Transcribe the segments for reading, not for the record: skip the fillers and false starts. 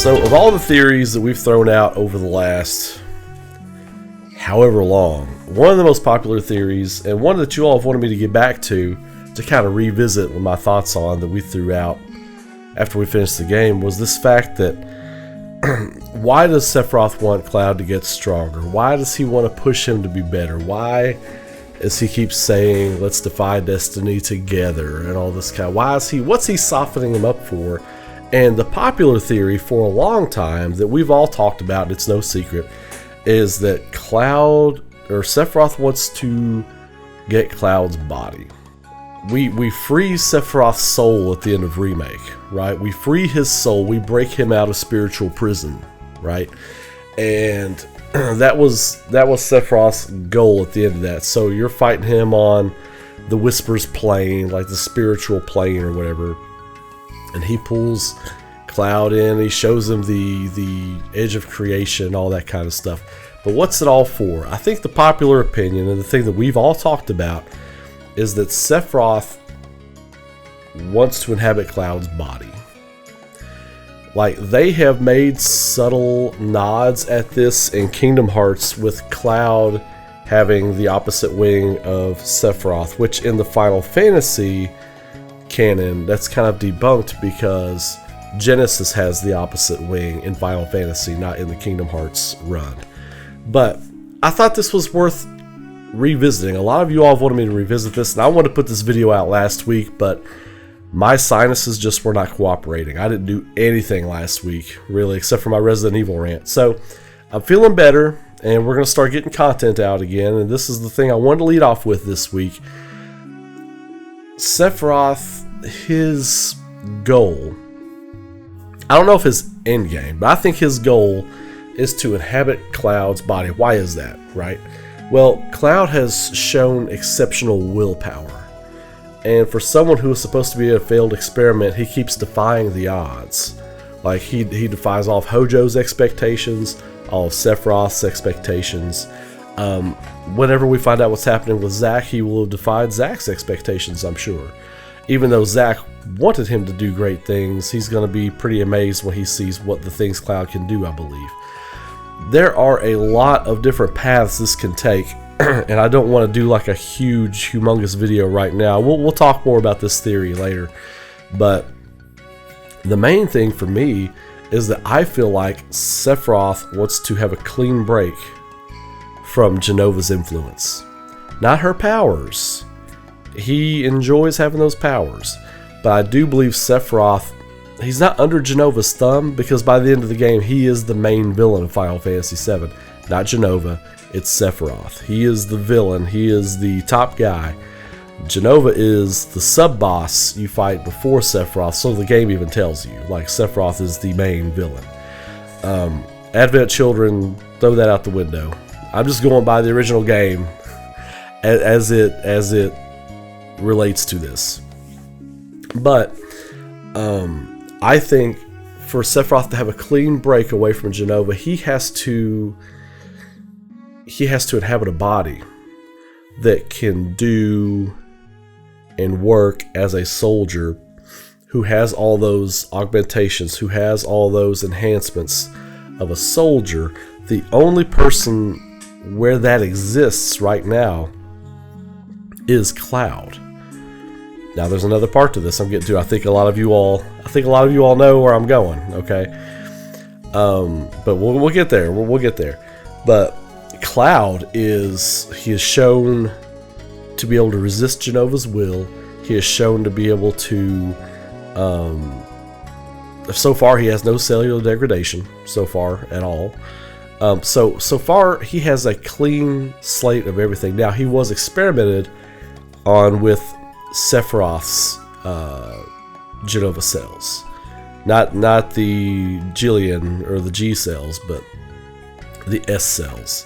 So, of all the theories that we've thrown out over the last however long, one of the most popular theories, and one that you all have wanted me to get back to kind of revisit with my thoughts on that we threw out after we finished the game, was this fact that why does Sephiroth want Cloud to get stronger? Why does he want to push him to be better? Why, as he keeps saying, let's defy destiny together and all this kind of, what's he softening him up for? And the popular theory for a long time that we've all talked about, and it's no secret, is that Sephiroth wants to get Cloud's body. We free Sephiroth's soul at the end of Remake, right? We free his soul, we break him out of spiritual prison, right? And that was Sephiroth's goal at the end of that. So you're fighting him on the Whispers plane, like the spiritual plane or whatever. And he pulls Cloud in, he shows him the edge of creation, all that kind of stuff. But what's it all for? I think the popular opinion, and the thing that we've all talked about, is that Sephiroth wants to inhabit Cloud's body. Like, they have made subtle nods at this in Kingdom Hearts with Cloud having the opposite wing of Sephiroth, which in the Final Fantasy canon, that's kind of debunked because Genesis has the opposite wing in Final Fantasy, not in the Kingdom Hearts run. But I thought this was worth revisiting. A lot of you all have wanted me to revisit this, and I wanted to put this video out last week, but my sinuses just were not cooperating. I didn't do anything last week, really, except for my Resident Evil rant. So I'm feeling better, and we're going to start getting content out again, and this is the thing I wanted to lead off with this week. Sephiroth, his goal, I don't know if his end game, but I think his goal is to inhabit Cloud's body. Why is that, right? Well, Cloud has shown exceptional willpower, and for someone who is supposed to be a failed experiment, he keeps defying the odds. Like, he defies all of Hojo's expectations, all of Sephiroth's expectations. Whenever we find out what's happening with Zack, he will have defied Zack's expectations, I'm sure. Even though Zack wanted him to do great things, he's going to be pretty amazed when he sees what the things Cloud can do, I believe. There are a lot of different paths this can take, and I don't want to do like a huge, humongous video right now. We'll talk more about this theory later. But the main thing for me is that I feel like Sephiroth wants to have a clean break from Jenova's influence. Not her powers. He enjoys having those powers. But I do believe Sephiroth, he's not under Jenova's thumb, because by the end of the game, he is the main villain of Final Fantasy VII. Not Jenova, it's Sephiroth. He is the villain, he is the top guy. Jenova is the sub-boss you fight before Sephiroth, so the game even tells you. Like, Sephiroth is the main villain. Advent Children, throw that out the window. I'm just going by the original game as it relates to this. But I think for Sephiroth to have a clean break away from Jenova, he has to inhabit a body that can do and work as a soldier, who has all those augmentations, who has all those enhancements of a soldier. The only person where that exists right now is Cloud. Now, there's another part to this I'm getting to. I think a lot of you all know where I'm going. Okay, but we'll get there. We'll get there. But Cloud is shown to be able to resist Jenova's will. He is shown to be able to. So far, he has no cellular degradation. So far, at all. So far, he has a clean slate of everything. Now, he was experimented on with Sephiroth's Jenova cells, not the Jillian or the G cells, but the S cells.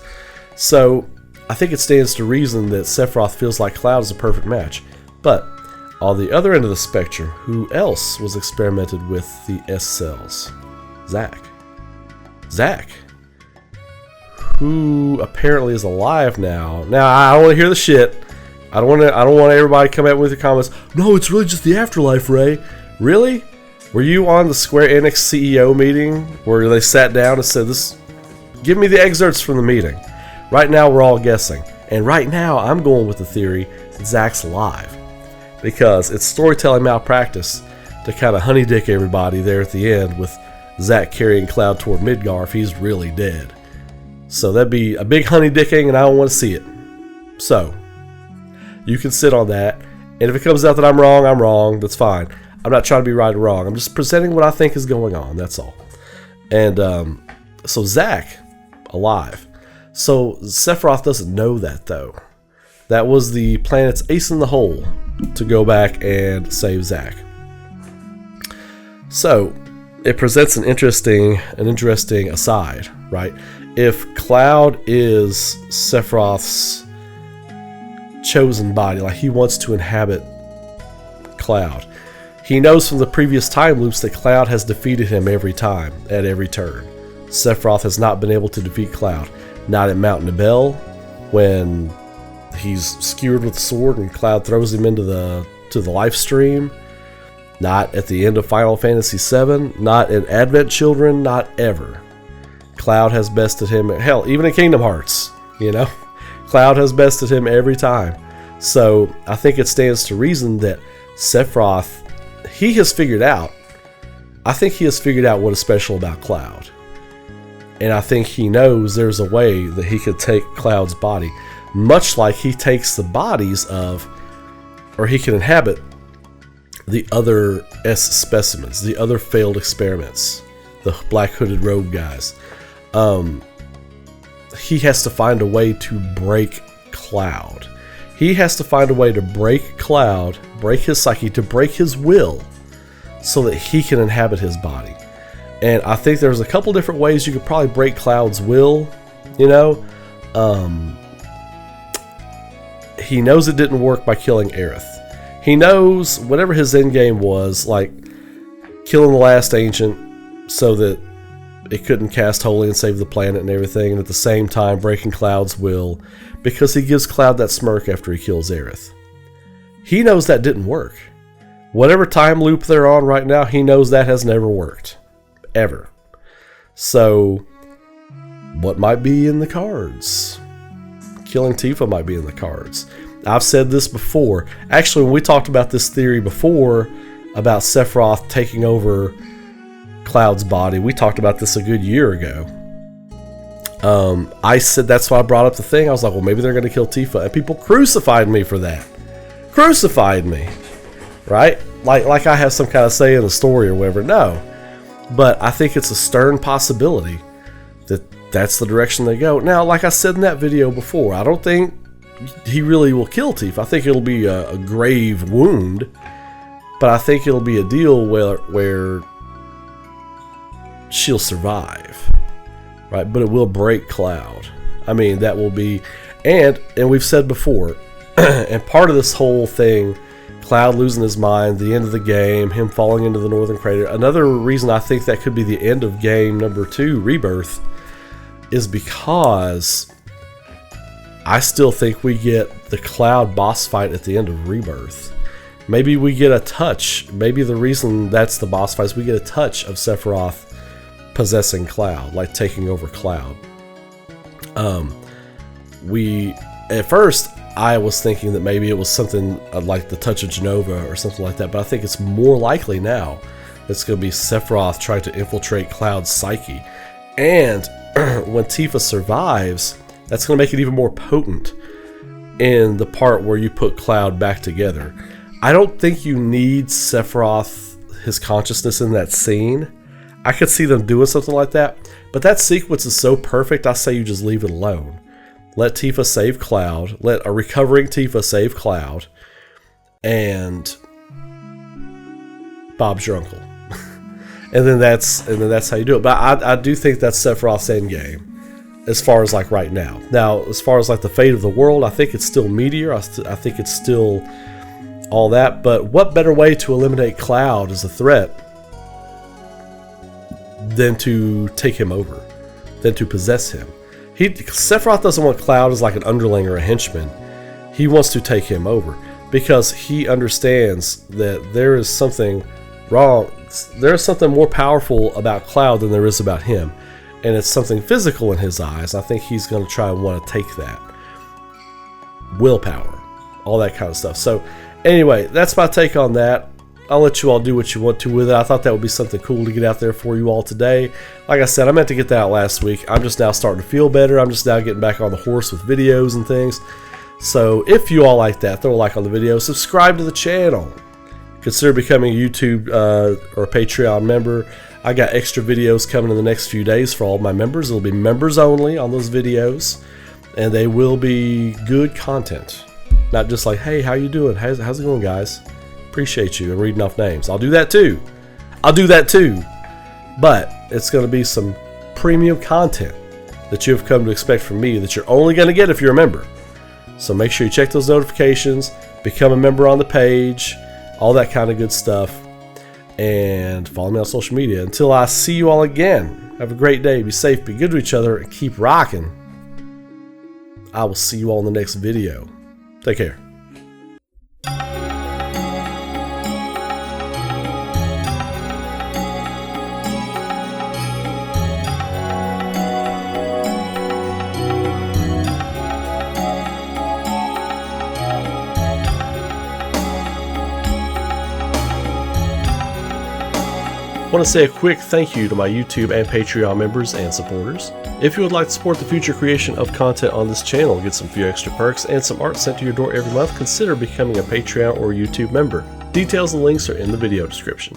So I think it stands to reason that Sephiroth feels like Cloud is a perfect match. But on the other end of the spectrum, who else was experimented with the S cells? Zack, who apparently is alive now. Now, I don't want to hear the shit. I don't want everybody to come at me with the comments. No, it's really just the afterlife, Ray. Really? Were you on the Square Enix CEO meeting where they sat down and said, give me the excerpts from the meeting? Right now we're all guessing. And right now I'm going with the theory that Zack's alive. Because it's storytelling malpractice to kind of honey dick everybody there at the end with Zack carrying Cloud toward Midgar if he's really dead. So that'd be a big honey dicking and I don't want to see it. So, you can sit on that. And if it comes out that I'm wrong, that's fine. I'm not trying to be right or wrong. I'm just presenting what I think is going on, that's all. And so Zack, alive. So Sephiroth doesn't know that though. That was the planet's ace in the hole to go back and save Zack. So it presents an interesting aside, right? If Cloud is Sephiroth's chosen body, like he wants to inhabit Cloud, he knows from the previous time loops that Cloud has defeated him every time, at every turn. Sephiroth has not been able to defeat Cloud. Not at Mount Nibel, when he's skewered with a sword and Cloud throws him into the life stream. Not at the end of Final Fantasy VII. Not in Advent Children. Not ever. Cloud has bested him. Hell, even in Kingdom Hearts, you know, Cloud has bested him every time. So I think it stands to reason that Sephiroth, he has figured out. I think he has figured out what is special about Cloud. And I think he knows there's a way that he could take Cloud's body, much like he takes the bodies of, or he can inhabit the other S specimens, the other failed experiments, the black hooded robe guys. He has to find a way to break Cloud. He has to find a way to break Cloud, break his psyche, to break his will, so that he can inhabit his body. And I think there's a couple different ways you could probably break Cloud's will, you know. He knows it didn't work by killing Aerith. He knows whatever his endgame was, like killing the last ancient so that it couldn't cast holy and save the planet and everything, and at the same time breaking Cloud's will because he gives Cloud that smirk after he kills Aerith. He knows that didn't work. Whatever time loop they're on right now, he knows that has never worked. Ever. So, what might be in the cards? Killing Tifa might be in the cards. I've said this before. Actually, when we talked about this theory before, about Sephiroth taking over Cloud's body, we talked about this a good year ago. I said that's why I brought up the thing. I was like, well, maybe they're going to kill Tifa. And people crucified me for that. Crucified me. Right? Like I have some kind of say in the story or whatever. No. But I think it's a stern possibility that that's the direction they go. Now, like I said in that video before, I don't think he really will kill Tifa. I think it'll be a grave wound. But I think it'll be a deal where she'll survive. Right? But it will break Cloud. I mean, that will be... And we've said before, and part of this whole thing... Cloud losing his mind, the end of the game, him falling into the northern crater. Another reason I think that could be the end of game number 2, Rebirth, is because I still think we get the Cloud boss fight at the end of Rebirth. Maybe we get a touch. Maybe the reason that's the boss fight is we get a touch of Sephiroth possessing Cloud, like taking over Cloud. At first, I was thinking that maybe it was something like the touch of Genova or something like that, but I think it's more likely now it's going to be Sephiroth trying to infiltrate Cloud's psyche. And when Tifa survives, that's going to make it even more potent in the part where you put Cloud back together. I don't think you need Sephiroth, his consciousness in that scene. I could see them doing something like that, but that sequence is so perfect, I say you just leave it alone. Let Tifa save Cloud. Let a recovering Tifa save Cloud. And Bob's your uncle. and then that's how you do it. But I do think that's Sephiroth's endgame, as far as like right now. Now, as far as like the fate of the world, I think it's still Meteor. I think it's still all that. But what better way to eliminate Cloud as a threat than to take him over, than to possess him? Sephiroth doesn't want Cloud as like an underling or a henchman. He wants to take him over because he understands that there is something wrong. there's something more powerful about Cloud than there is about him. And it's something physical in his eyes. I think he's going to try and want to take that. Willpower. All that kind of stuff. So, anyway, that's my take on that. I'll let you all do what you want to with it. I thought that would be something cool to get out there for you all today. Like I said, I meant to get that out last week. I'm just now starting to feel better. I'm just now getting back on the horse with videos and things. So if you all like that, throw a like on the video. Subscribe to the channel. Consider becoming a YouTube or a Patreon member. I got extra videos coming in the next few days for all my members. It'll be members only on those videos. And they will be good content. Not just like, hey, how you doing? How's it going, guys? Appreciate you and reading off names. I'll do that too. But it's going to be some premium content that you have come to expect from me that you're only going to get if you're a member. So make sure you check those notifications, become a member on the page, all that kind of good stuff, and follow me on social media. Until I see you all again, have a great day, be safe, be good to each other, and keep rocking. I will see you all in the next video. Take care. I want to say a quick thank you to my YouTube and Patreon members and supporters. If you would like to support the future creation of content on this channel, get some few extra perks and some art sent to your door every month, consider becoming a Patreon or YouTube member. Details and links are in the video description.